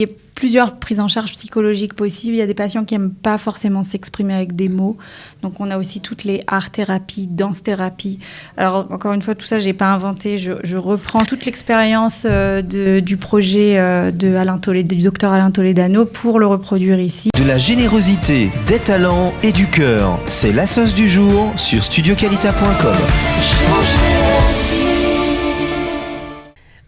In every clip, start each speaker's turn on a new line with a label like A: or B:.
A: Il y a plusieurs prises en charge psychologiques possibles. Il y a des patients qui n'aiment pas forcément s'exprimer avec des mots. Donc, on a aussi toutes les art-thérapies, danse-thérapie. Alors, encore une fois, tout ça, je n'ai pas inventé. Je reprends toute l'expérience du projet du docteur Alain Toledano pour le reproduire ici.
B: De la générosité, des talents et du cœur. C'est la sauce du jour sur studiocalita.com.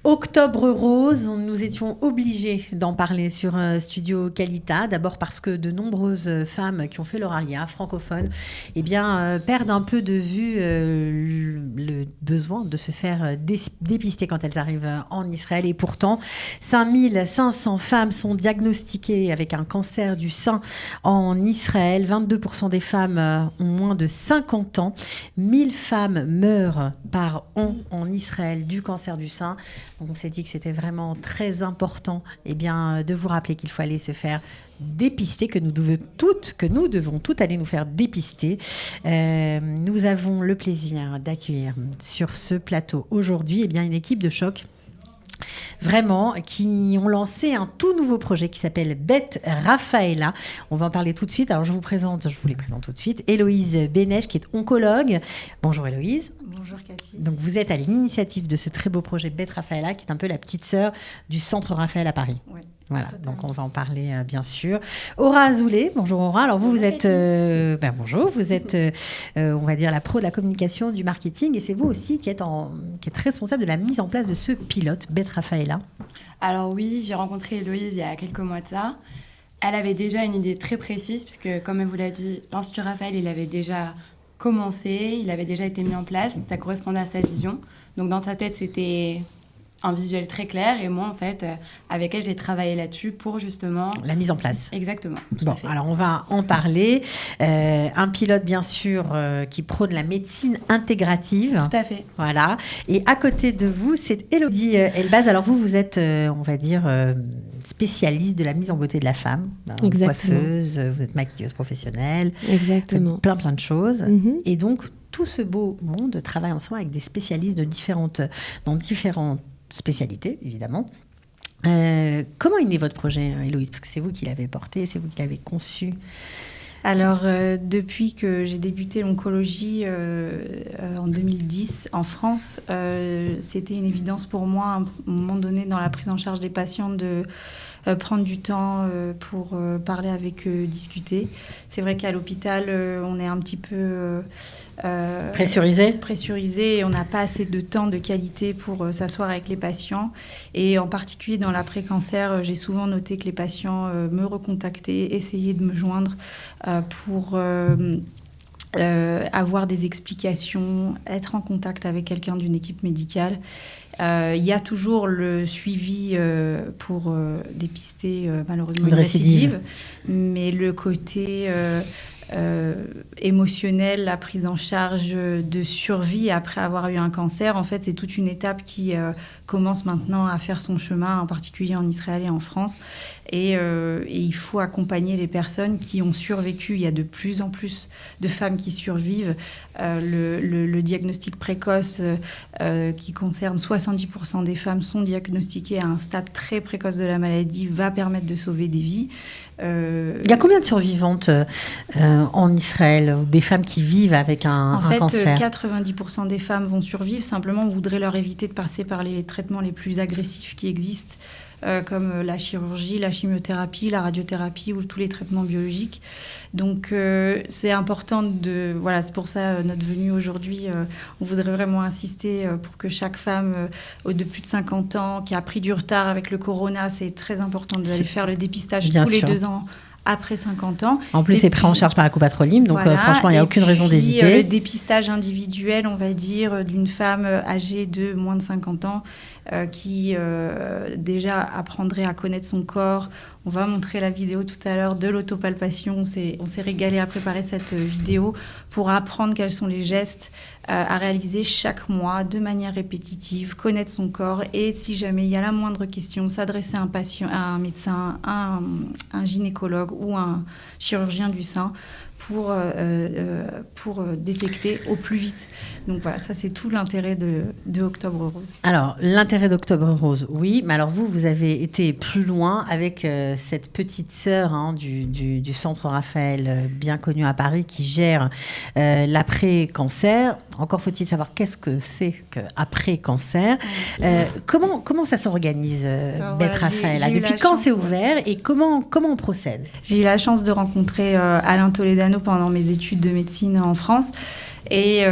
C: Octobre rose, nous étions obligés d'en parler sur Studio Calita, d'abord parce que de nombreuses femmes qui ont fait leur alia francophones perdent un peu de vue le besoin de se faire dépister quand elles arrivent en Israël. Et pourtant, 5500 femmes sont diagnostiquées avec un cancer du sein en Israël. 22% des femmes ont moins de 50 ans. 1000 femmes meurent par an en Israël du cancer du sein. Donc on s'est dit que c'était vraiment très important de vous rappeler qu'il faut aller se faire dépister, que nous devons toutes aller nous faire dépister. Nous avons le plaisir d'accueillir sur ce plateau aujourd'hui une équipe de choc. Vraiment, qui ont lancé un tout nouveau projet qui s'appelle Beth Raphaëla. On va en parler tout de suite. Alors, je vous les présente tout de suite. Héloïse Bénèche, qui est oncologue. Bonjour Héloïse.
A: Bonjour Cathy.
C: Donc, vous êtes à l'initiative de ce très beau projet Beth Raphaëla, qui est un peu la petite sœur du Centre Raphaël à Paris.
A: Oui.
C: Voilà,
A: Totalement.
C: donc on va en parler bien sûr. Aura Azoulay, bonjour Aura. Alors vous êtes, bonjour, vous êtes, on va dire la pro de la communication, du marketing, et c'est vous aussi qui êtes responsable de la mise en place de ce pilote, Beth Raphaëla.
D: Alors oui, j'ai rencontré Héloïse il y a quelques mois de ça. Elle avait déjà une idée très précise, puisque comme elle vous l'a dit, l'Institut Raphaël, il avait déjà commencé, il avait déjà été mis en place, ça correspondait à sa vision. Donc dans sa tête, c'était un visuel très clair, et moi en fait avec elle j'ai travaillé là-dessus pour justement
C: la mise en place.
D: Exactement.
C: Bon, alors on va en parler. Un pilote bien sûr qui prône la médecine intégrative.
D: Tout à fait.
C: Voilà. Et à côté de vous, c'est Élodie Elbaz. Alors vous êtes, on va dire, spécialiste de la mise en beauté de la femme.
E: Exactement.
C: Coiffeuse, vous êtes maquilleuse professionnelle.
E: Exactement.
C: Plein de choses.
E: Mm-hmm.
C: Et donc tout ce beau monde travaille ensemble avec des spécialistes dans différentes spécialités, évidemment. Comment est né votre projet, Héloïse ? Parce que c'est vous qui l'avez porté, c'est vous qui l'avez conçu.
A: Alors, depuis que j'ai débuté l'oncologie en 2010 en France, c'était une évidence pour moi, à un moment donné, dans la prise en charge des patients, de prendre du temps pour parler avec eux, discuter. C'est vrai qu'à l'hôpital, on est un petit peu pressurisé et on n'a pas assez de temps de qualité pour s'asseoir avec les patients. Et en particulier dans l'après-cancer, j'ai souvent noté que les patients me recontactaient, essayaient de me joindre pour avoir des explications, être en contact avec quelqu'un d'une équipe médicale. Il y a toujours le suivi pour dépister malheureusement une récidive, mais le côté émotionnel, la prise en charge de survie après avoir eu un cancer, en fait, c'est toute une étape qui commence maintenant à faire son chemin, en particulier en Israël et en France. Et il faut accompagner les personnes qui ont survécu. Il y a de plus en plus de femmes qui survivent. Le diagnostic précoce qui concerne 70% des femmes sont diagnostiquées à un stade très précoce de la maladie va permettre de sauver des vies.
C: Il y a combien de survivantes en Israël, des femmes qui vivent avec un cancer ?
A: En fait, 90% des femmes vont survivre. Simplement, on voudrait leur éviter de passer par les traitements les plus agressifs qui existent, comme la chirurgie, la chimiothérapie, la radiothérapie ou tous les traitements biologiques. Donc, c'est important c'est pour ça notre venue aujourd'hui. On voudrait vraiment insister pour que chaque femme de plus de 50 ans qui a pris du retard avec le corona, c'est très important d'aller faire le dépistage les 2 ans après 50 ans.
C: En plus, c'est pris en charge par la Coupatrolim, donc
A: voilà,
C: franchement, il n'y a aucune raison d'hésiter.
A: Le dépistage individuel, on va dire, d'une femme âgée de moins de 50 ans qui déjà apprendrait à connaître son corps. On va montrer la vidéo tout à l'heure de l'autopalpation. On s'est régalé à préparer cette vidéo pour apprendre quels sont les gestes à réaliser chaque mois de manière répétitive, connaître son corps et si jamais il y a la moindre question, s'adresser à un patient, à un médecin, à un gynécologue ou un chirurgien du sein pour détecter au plus vite. Donc voilà, ça c'est tout l'intérêt de Octobre Rose.
C: Alors, l'intérêt d'Octobre Rose, oui, mais alors vous avez été plus loin avec cette petite sœur du Centre Raphaël, bien connu à Paris, qui gère l'après-cancer. Encore faut-il savoir qu'est-ce que c'est qu'après-cancer. Comment ça s'organise, Beth Raphaël? Depuis quand c'est ouvert et comment on procède?
A: J'ai eu la chance de rencontrer Alain Toledano pendant mes études de médecine en France. Et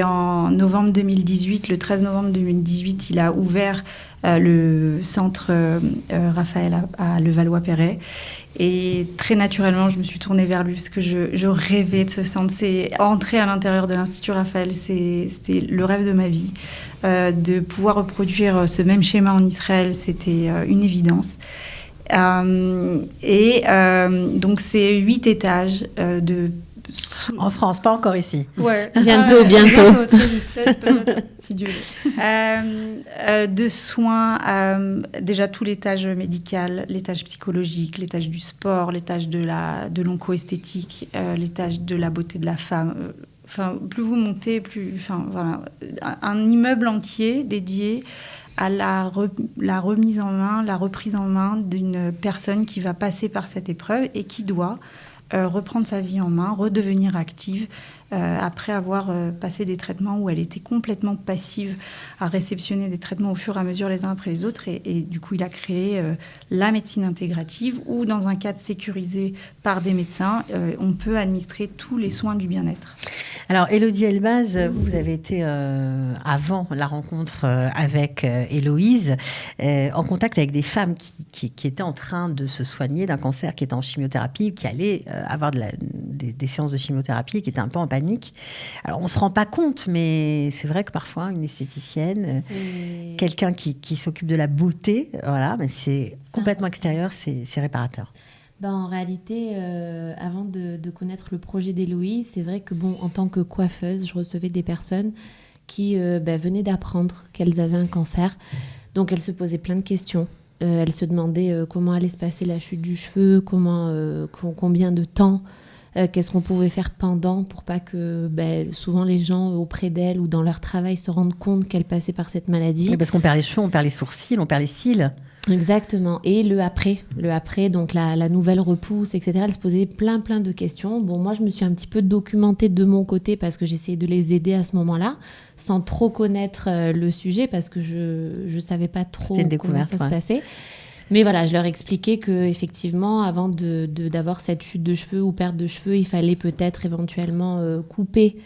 A: en novembre 2018, le 13 novembre 2018, il a ouvert le centre Raphaël à Levallois-Perret. Et très naturellement, je me suis tournée vers lui parce que je rêvais de ce centre. C'est entrer à l'intérieur de l'Institut Raphaël, c'était le rêve de ma vie. De pouvoir reproduire ce même schéma en Israël, c'était une évidence. Donc, c'est 8 étages
C: En France, pas encore ici.
A: Ouais.
E: Bientôt.
A: Très vite, si Dieu veut. De soins, déjà tout l'étage médical, l'étage psychologique, l'étage du sport, l'étage de l'onco-esthétique, l'étage de la beauté de la femme. Plus vous montez, voilà. Un immeuble entier dédié à la remise en main, la reprise en main d'une personne qui va passer par cette épreuve et qui doit reprendre sa vie en main, redevenir active après avoir passé des traitements où elle était complètement passive à réceptionner des traitements au fur et à mesure les uns après les autres. Et du coup, il a créé la médecine intégrative où, dans un cadre sécurisé par des médecins, on peut administrer tous les soins du bien-être.
C: Alors, Élodie Elbaz, vous avez été, avant la rencontre avec Héloïse, en contact avec des femmes qui étaient en train de se soigner d'un cancer, qui étaient en chimiothérapie, qui allaient avoir des séances de chimiothérapie, qui étaient un peu en panique. Alors, on ne se rend pas compte, mais c'est vrai que parfois, une esthéticienne, quelqu'un qui s'occupe de la beauté, voilà, mais c'est complètement extérieur, c'est réparateur.
E: En réalité, avant de connaître le projet d'Héloïse, c'est vrai que en tant que coiffeuse, je recevais des personnes qui venaient d'apprendre qu'elles avaient un cancer. Donc, elles se posaient plein de questions. Elles se demandaient comment allait se passer la chute du cheveu, combien de temps, qu'est-ce qu'on pouvait faire pendant pour pas que souvent les gens auprès d'elles ou dans leur travail se rendent compte qu'elles passaient par cette maladie.
C: Oui, parce qu'on perd les cheveux, on perd les sourcils, on perd les cils.
E: Exactement. Et le après, donc la nouvelle repousse, etc. Elle se posait plein de questions. Moi, je me suis un petit peu documentée de mon côté parce que j'essayais de les aider à ce moment-là, sans trop connaître le sujet parce que je savais pas trop comment ça se passait. Mais voilà, je leur expliquais qu'effectivement, avant d'avoir cette chute de cheveux ou perte de cheveux, il fallait peut-être éventuellement couper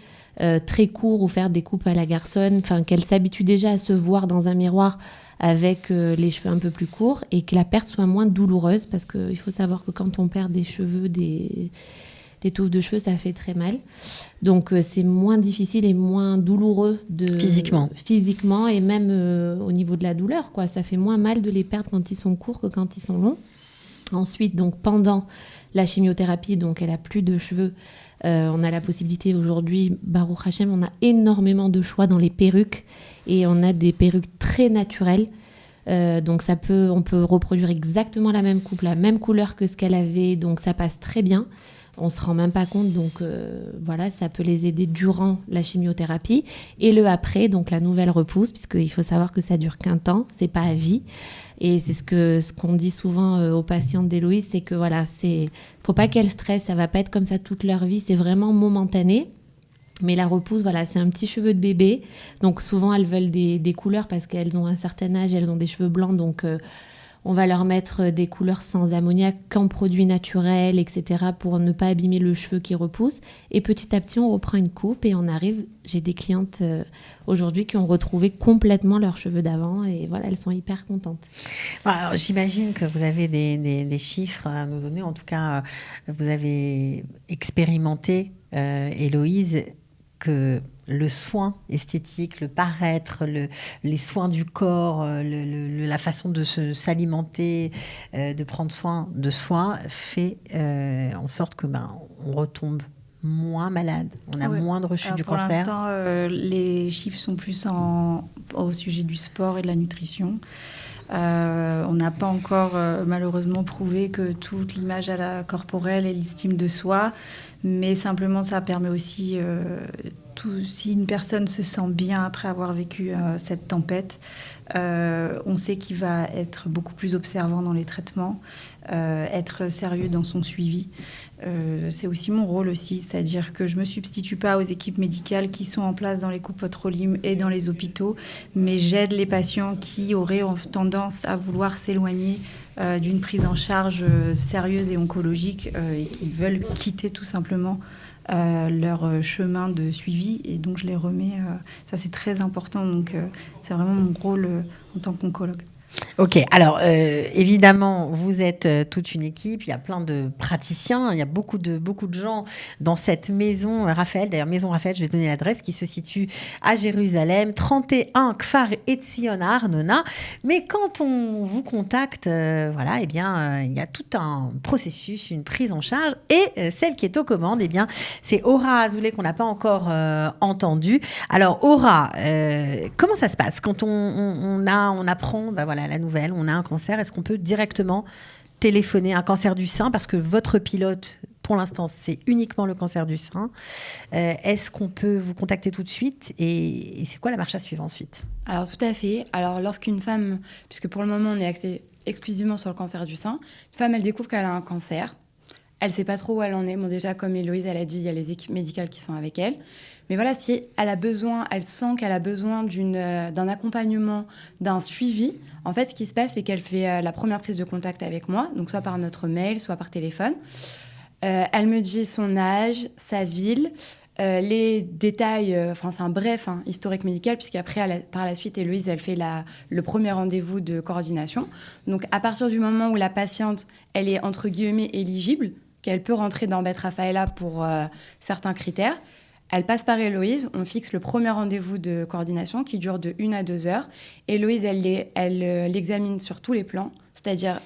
E: très court ou faire des coupes à la garçonne, qu'elles s'habituent déjà à se voir dans un miroir avec les cheveux un peu plus courts et que la perte soit moins douloureuse parce qu'il faut savoir que quand on perd des cheveux, des touffes de cheveux, ça fait très mal. Donc c'est moins difficile et moins douloureux physiquement et même au niveau de la douleur, quoi. Ça fait moins mal de les perdre quand ils sont courts que quand ils sont longs. Ensuite, donc pendant la chimiothérapie, donc elle a plus de cheveux. On a la possibilité aujourd'hui, Baruch Hashem, on a énormément de choix dans les perruques et on a des perruques très naturelles. Donc on peut reproduire exactement la même coupe, la même couleur que ce qu'elle avait, donc ça passe très bien. On ne se rend même pas compte, donc voilà, ça peut les aider durant la chimiothérapie. Et le après, donc la nouvelle repousse, puisqu'il faut savoir que ça dure qu'un temps, c'est pas à vie. Et c'est ce qu'on dit souvent aux patientes d'Héloïse, c'est que voilà, faut pas qu'elles stressent, ça va pas être comme ça toute leur vie, c'est vraiment momentané. Mais la repousse, voilà, c'est un petit cheveu de bébé. Donc souvent, elles veulent des couleurs parce qu'elles ont un certain âge, elles ont des cheveux blancs, donc on va leur mettre des couleurs sans ammoniac, qu'en produits naturels, etc. pour ne pas abîmer le cheveu qui repousse. Et petit à petit, on reprend une coupe et on arrive. J'ai des clientes aujourd'hui qui ont retrouvé complètement leurs cheveux d'avant et voilà, elles sont hyper contentes.
C: Alors, j'imagine que vous avez des chiffres à nous donner. En tout cas, vous avez expérimenté, Héloïse, que le soin esthétique, le paraître, les soins du corps, la façon de s'alimenter, de prendre soin de soi, fait en sorte que on retombe moins malade, on a moins de rechutes du cancer.
A: Pour l'instant, les chiffres sont plus au sujet du sport et de la nutrition. On n'a pas encore malheureusement prouvé que toute l'image corporelle et l'estime de soi, mais simplement ça permet aussi si une personne se sent bien après avoir vécu cette tempête, on sait qu'il va être beaucoup plus observant dans les traitements, être sérieux dans son suivi. C'est aussi mon rôle aussi, c'est-à-dire que je ne me substitue pas aux équipes médicales qui sont en place dans les Coupe-Otrolime et dans les hôpitaux, mais j'aide les patients qui auraient tendance à vouloir s'éloigner d'une prise en charge sérieuse et oncologique et qui veulent quitter tout simplement leur chemin de suivi, et donc je les remets. Ça, c'est très important, donc c'est vraiment mon rôle en tant qu'oncologue.
C: Ok, alors évidemment, vous êtes toute une équipe, il y a plein de praticiens, il y a beaucoup de gens dans cette maison Raphaël. D'ailleurs, maison Raphaël, je vais donner l'adresse, qui se situe à Jérusalem, 31 Kfar Etzion à Arnona. Mais quand on vous contacte, voilà, eh bien, il y a tout un processus, une prise en charge. Et celle qui est aux commandes, eh bien, c'est Aura Azoulay, qu'on n'a pas encore entendue. Alors, Aura, comment ça se passe quand on apprend, bah, voilà, la nouvelle, on a un cancer, est-ce qu'on peut directement téléphoner un cancer du sein, parce que votre pilote, pour l'instant, c'est uniquement le cancer du sein. Est-ce qu'on peut vous contacter tout de suite, et c'est quoi la marche à suivre ensuite?
D: Alors tout à fait. Alors lorsqu'une femme, puisque pour le moment on est axé exclusivement sur le cancer du sein, une femme elle découvre qu'elle a un cancer, elle ne sait pas trop où elle en est. Bon, déjà comme Héloïse elle a dit, il y a les équipes médicales qui sont avec elle. Mais voilà, si elle a besoin, elle sent qu'elle a besoin d'un accompagnement, d'un suivi, en fait, ce qui se passe, c'est qu'elle fait la première prise de contact avec moi, donc soit par notre mail, soit par téléphone. Elle me dit son âge, sa ville, les détails, c'est un bref historique médical, puisqu'après, par la suite, Héloïse, elle fait le premier rendez-vous de coordination. Donc, à partir du moment où la patiente, elle est entre guillemets éligible, qu'elle peut rentrer dans Beth Raphaëla pour certains critères, elle passe par Héloïse, on fixe le premier rendez-vous de coordination qui dure de 1 à 2 heures. Héloïse, elle l'examine sur tous les plans, c'est-à-dire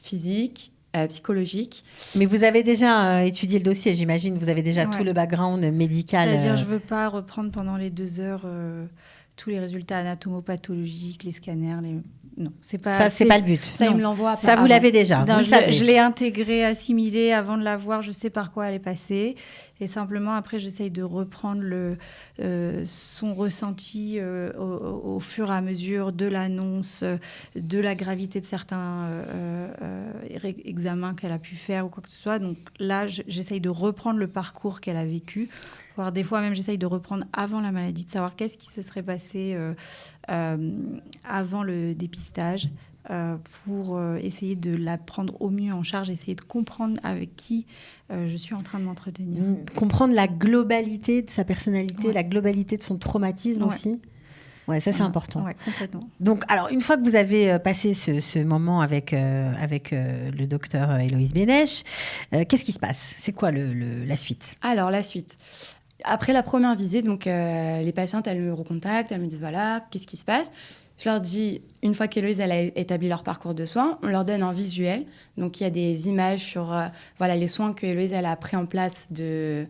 D: physique, psychologique.
C: Mais vous avez déjà étudié le dossier, j'imagine, vous avez déjà tout le background médical.
A: C'est-à-dire, je ne veux pas reprendre pendant les 2 heures tous les résultats anatomopathologiques, les scanners, Non, c'est pas.
C: Ça, c'est pas le but.
D: Ça, il me l'envoie.
C: Ça, vous l'avez déjà.
A: Non,
C: vous le savez.
A: Je l'ai intégré, assimilé avant de la voir. Je sais par quoi elle est passée. Et simplement, après, j'essaye de reprendre son ressenti au fur et à mesure de l'annonce, de la gravité de certains examens qu'elle a pu faire ou quoi que ce soit. Donc là, j'essaye de reprendre le parcours qu'elle a vécu. Voire des fois même, j'essaye de reprendre avant la maladie, de savoir qu'est-ce qui se serait passé avant le dépistage, pour essayer de la prendre au mieux en charge, essayer de comprendre avec qui je suis en train de m'entretenir.
C: Comprendre la globalité de sa personnalité, la globalité de son traumatisme aussi. Ouais, ça c'est important.
A: Ouais, complètement.
C: Donc, alors, une fois que vous avez passé ce moment avec le docteur Héloïse Bénèche, qu'est-ce qui se passe? C'est quoi la suite?
D: Alors, la suite. Après la première visite, donc, les patientes, elles me recontactent, elles me disent, voilà, qu'est-ce qui se passe? Je leur dis, une fois qu'Héloïse elle a établi leur parcours de soins, on leur donne un visuel. Donc, il y a des images sur les soins que Héloïse elle a pris en place, elle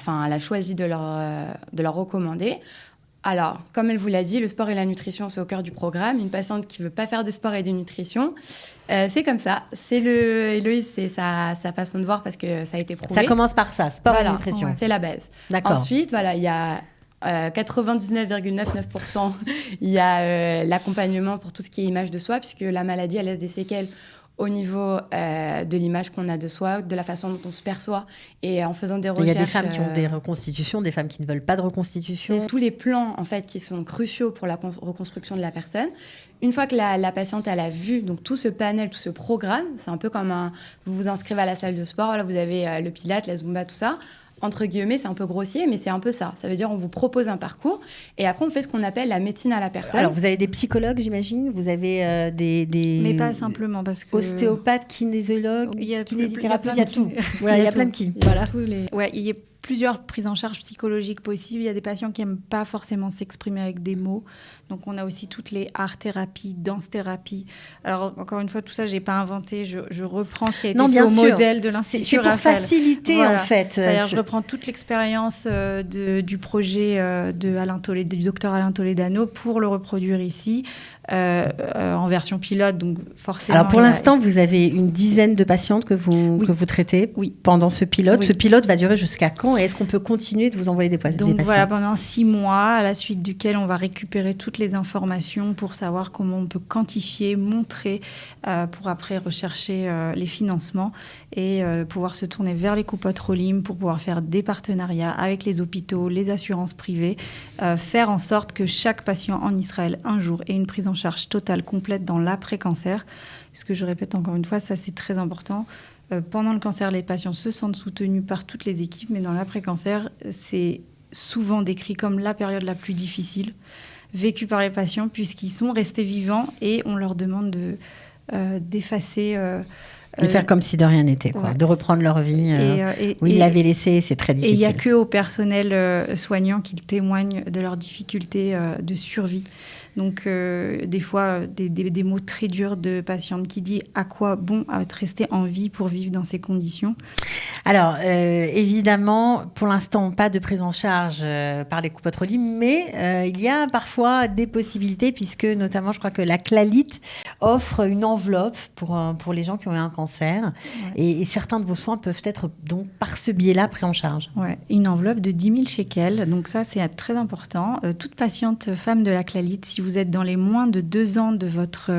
D: a choisi de leur recommander. Alors, comme elle vous l'a dit, le sport et la nutrition, c'est au cœur du programme. Une patiente qui ne veut pas faire de sport et de nutrition, c'est comme ça. Héloïse, c'est sa façon de voir parce que ça a été prouvé.
C: Ça commence par ça, sport et nutrition.
D: C'est la base.
C: D'accord.
D: Ensuite, il y a 99,99%, il y a l'accompagnement pour tout ce qui est image de soi, puisque la maladie, elle laisse des séquelles au niveau de l'image qu'on a de soi, de la façon dont on se perçoit, et en faisant des recherches...
C: Il y a des femmes qui ont des reconstitutions, des femmes qui ne veulent pas de reconstitution.
D: C'est tous les plans, en fait, qui sont cruciaux pour la reconstruction de la personne. Une fois que la patiente elle a vu donc, tout ce panel, tout ce programme, c'est un peu comme vous vous inscrivez à la salle de sport, là, vous avez le Pilates, la Zumba, tout ça. Entre guillemets, c'est un peu grossier, mais c'est un peu ça. Ça veut dire on vous propose un parcours et après on fait ce qu'on appelle la médecine à la personne.
C: Alors vous avez des psychologues, j'imagine, vous avez des
A: mais pas simplement parce que
C: ostéopathes, kinésiologues, kinésithérapeutes, il y a tout.
A: Voilà,
C: il y a plein de qui. Voilà.
A: Ouais, il y a plusieurs prises en charge psychologiques possibles. Il y a des patients qui n'aiment pas forcément s'exprimer avec des mots. Donc, on a aussi toutes les art-thérapies, danse-thérapie. Alors, encore une fois, tout ça, je n'ai pas inventé. Je reprends ce qui a été fait au modèle de l'Institut Raphaël.
C: C'est pour faciliter, en fait.
A: C'est-à-dire, je reprends toute l'expérience du projet du docteur Alain Toledano pour le reproduire ici. en version pilote. Donc forcément.
C: Alors pour l'instant, vous avez une dizaine de patientes que vous traitez pendant ce pilote.
A: Oui.
C: Ce pilote va durer jusqu'à quand et est-ce qu'on peut continuer de vous envoyer des patients?
A: Donc voilà, pendant 6 mois, à la suite duquel on va récupérer toutes les informations pour savoir comment on peut quantifier, montrer, pour après rechercher les financements et pouvoir se tourner vers les Coupotrolim pour pouvoir faire des partenariats avec les hôpitaux, les assurances privées, faire en sorte que chaque patient en Israël un jour ait une prise en charge totale, complète dans l'après-cancer. Puisque je répète encore une fois, ça c'est très important. Pendant le cancer, les patients se sentent soutenus par toutes les équipes, mais dans l'après-cancer, c'est souvent décrit comme la période la plus difficile vécue par les patients puisqu'ils sont restés vivants et on leur demande d'effacer...
C: de faire comme si de rien n'était, quoi. De reprendre leur vie où ils l'avaient laissé, c'est très difficile.
A: Et il n'y a que au personnel soignant qu'ils témoignent de leurs difficultés de survie. Donc, des fois, des mots très durs de patientes qui disent à quoi bon être resté en vie pour vivre dans ces conditions.
C: Alors, évidemment, pour l'instant, pas de prise en charge par les Coupotrolim, mais il y a parfois des possibilités, puisque notamment, je crois que la Clalit offre une enveloppe pour les gens qui ont eu un cancer. Ouais. Et certains de vos soins peuvent être donc par ce biais-là pris en charge.
A: Ouais, une enveloppe de 10 000 shekels. Donc ça, c'est très important. Toute patiente femme de la Clalit, si vous êtes dans les moins de 2 ans de votre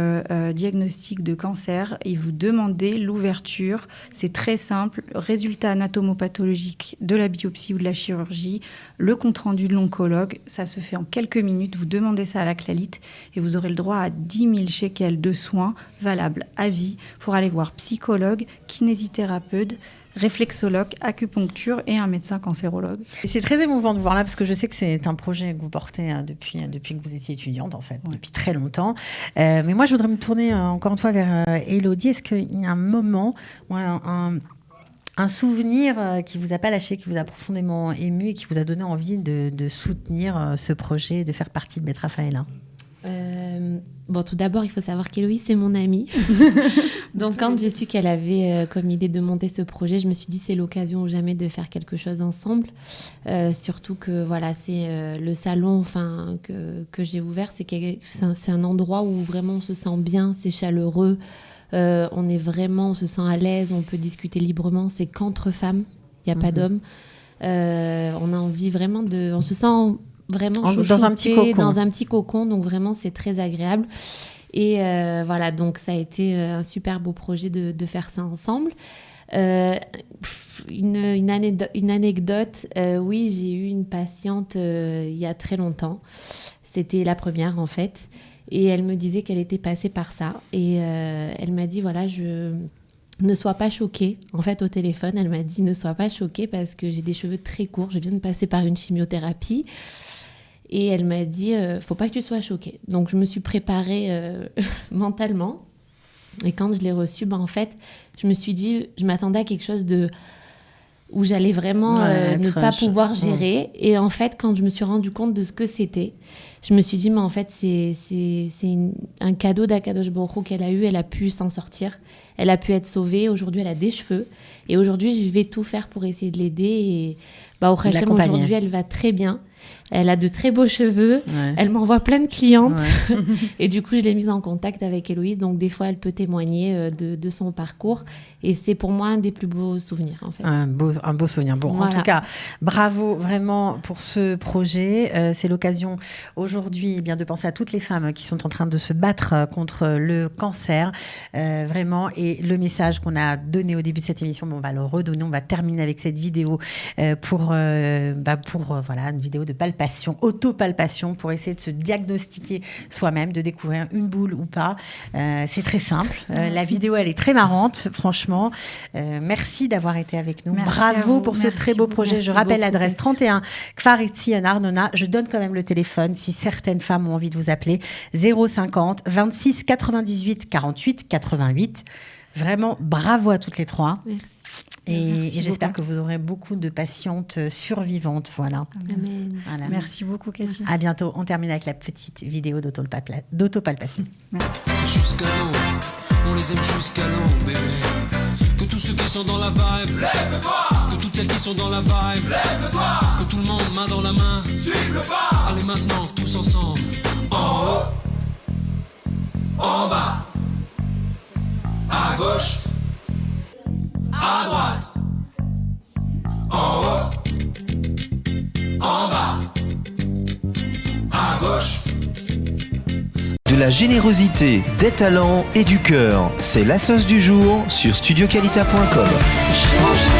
A: diagnostic de cancer et vous demandez l'ouverture, c'est très simple. Résultat anatomopathologique de la biopsie ou de la chirurgie, le compte-rendu de l'oncologue, ça se fait en quelques minutes. Vous demandez ça à la Clalit et vous aurez le droit à 10 000 shekels de soins valables à vie pour aller voir psychologue, kinésithérapeute, réflexologue, acupuncture et un médecin cancérologue.
C: Et c'est très émouvant de vous voir là parce que je sais que c'est un projet que vous portez depuis que vous étiez étudiante en fait, depuis très longtemps. Mais moi je voudrais me tourner encore une fois vers Élodie. Est-ce qu'il y a un moment, un souvenir qui vous a pas lâché, qui vous a profondément ému et qui vous a donné envie de soutenir ce projet, de faire partie de Beth Raphaëla?
E: Bon, tout d'abord, il faut savoir qu'Héloïse, c'est mon amie. Donc, quand j'ai su qu'elle avait comme idée de monter ce projet, je me suis dit c'est l'occasion ou jamais de faire quelque chose ensemble. Surtout que voilà, c'est le salon que j'ai ouvert. C'est un endroit où vraiment on se sent bien, c'est chaleureux. On se sent à l'aise, on peut discuter librement. C'est qu'entre femmes, il n'y a pas d'hommes. On a envie vraiment on se sent vraiment
C: dans un petit
E: cocon, donc vraiment c'est très agréable et voilà, donc ça a été un super beau projet de faire ça ensemble. Une anecdote, oui, j'ai eu une patiente il y a très longtemps, c'était la première en fait, et elle me disait qu'elle était passée par ça et elle m'a dit voilà, ne sois pas choquée. En fait, au téléphone, elle m'a dit ne sois pas choquée parce que j'ai des cheveux très courts, je viens de passer par une chimiothérapie. Et elle m'a dit, faut pas que tu sois choquée. Donc, je me suis préparée mentalement. Et quand je l'ai reçue, en fait, je me suis dit, je m'attendais à quelque chose où j'allais vraiment ne pas pouvoir gérer. Et en fait, quand je me suis rendu compte de ce que c'était, je me suis dit, mais en fait, c'est un cadeau d'Akadosh Baruch Hu qu'elle a eu. Elle a pu s'en sortir. Elle a pu être sauvée. Aujourd'hui, elle a des cheveux. Et aujourd'hui, je vais tout faire pour essayer de l'aider. Et au Hachem, aujourd'hui, elle va très bien. Elle a de très beaux cheveux. Ouais. Elle m'envoie plein de clientes. Ouais. Et du coup, je l'ai mise en contact avec Héloïse. Donc, des fois, elle peut témoigner de son parcours. Et c'est pour moi un des plus beaux souvenirs, en fait.
C: Un beau souvenir. Bon, voilà. En tout cas, bravo vraiment pour ce projet. C'est l'occasion aujourd'hui de penser à toutes les femmes qui sont en train de se battre contre le cancer. Vraiment. Et le message qu'on a donné au début de cette émission, on va le redonner. On va terminer avec cette vidéo pour une vidéo de palpation, autopalpation, pour essayer de se diagnostiquer soi-même, de découvrir une boule ou pas. C'est très simple. La vidéo, elle est très marrante, franchement. Merci d'avoir été avec nous.
A: Merci
C: Bravo pour ce très beau projet. Je rappelle l'adresse 31 Kfar Etzion Arnona. Je donne quand même le téléphone si certaines femmes ont envie de vous appeler. 050 26 98 48 88. Vraiment, bravo à toutes les trois.
E: Merci.
C: Et j'espère que vous aurez beaucoup de patientes survivantes. Voilà.
E: Amen.
C: Voilà.
A: Merci beaucoup, Cathy.
C: À bientôt. On termine avec la petite vidéo d'autopalpation.
F: Jusqu'à l'eau, on les aime jusqu'à l'eau, bébé. Que tous ceux qui sont dans la vibe, lève-toi. Que toutes celles qui sont dans la vibe, lève-toi. Que tout le monde main dans la main, suive le pas. Allez maintenant, tous ensemble, en haut. en bas, à gauche, à droite, en haut, en bas, à gauche.
B: De la générosité, des talents et du cœur, c'est la sauce du jour sur studioqualita.com.
F: Change